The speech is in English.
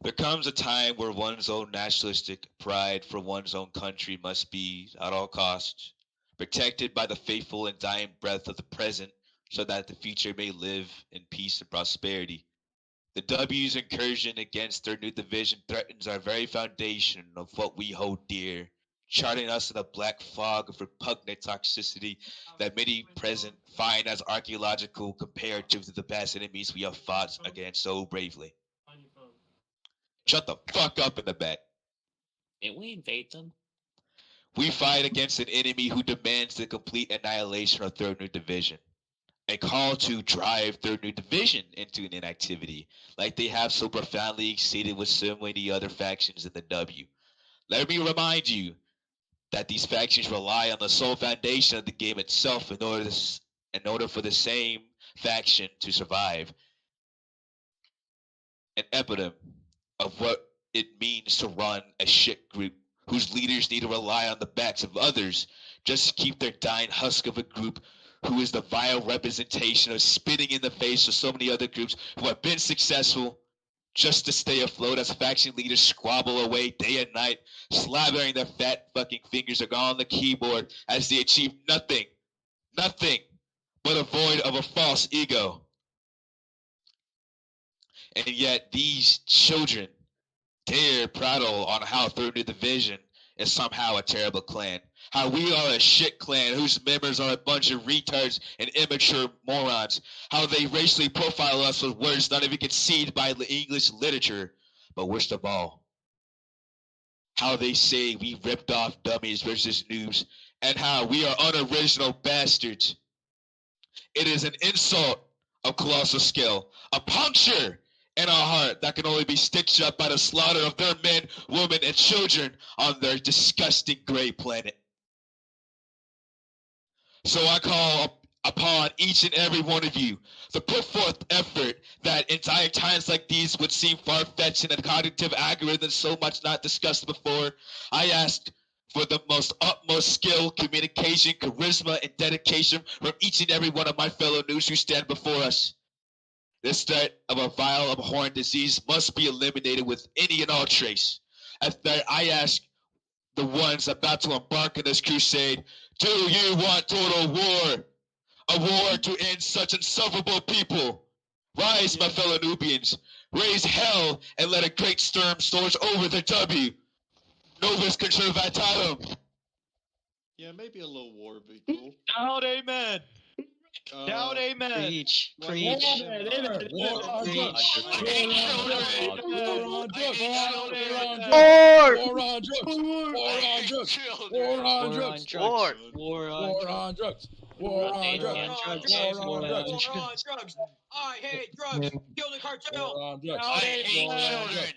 There comes a time where one's own nationalistic pride for one's own country must be, at all costs, protected by the faithful and dying breath of the present so that the future may live in peace and prosperity. The W's incursion against their new division threatens our very foundation of what we hold dear, charting us in a black fog of repugnant toxicity that many present find as archaeological comparative to the past enemies we have fought against so bravely. Shut the fuck up in the back. Did we invade them? We fight against an enemy who demands the complete annihilation of their new division. A call to drive their new division into an inactivity, like they have so profoundly exceeded with so many other factions in the W. Let me remind you that these factions rely on the sole foundation of the game itself in order for the same faction to survive. An epitome of what it means to run a shit group whose leaders need to rely on the backs of others just to keep their dying husk of a group who is the vile representation of spitting in the face of so many other groups who have been successful just to stay afloat as faction leaders squabble away day and night, slathering their fat fucking fingers on the keyboard as they achieve nothing but a void of a false ego. And yet these children dare prattle on how Third New Division is somehow a terrible clan. How we are a shit clan whose members are a bunch of retards and immature morons. How they racially profile us with words not even conceived by the English literature. But worst of all, how they say we ripped off dummies versus noobs, and how we are unoriginal bastards. It is an insult of colossal scale, a puncture in our heart that can only be stitched up by the slaughter of their men, women, and children on their disgusting gray planet. So I call upon each and every one of you to put forth effort that in dire times like these would seem far-fetched and a cognitive algorithm so much not discussed before. I ask for the most utmost skill, communication, charisma, and dedication from each and every one of my fellow noobs who stand before us. This threat of a vile, abhorrent disease must be eliminated with any and all trace. As that I ask the ones about to embark on this crusade, do you want total war? A war to end such insufferable people? Rise, my fellow Nubians, raise hell and let a great storm surge over the W. Novus conservatatum. Yeah, maybe a little war would be cool. Shout amen. Shout amen. Preach. Well, Preach. War on drugs. War on drugs. War on drugs. War. War on drugs. War on drugs. War on drugs. I hate drugs. Kill the cartel. War on drugs. I hate children.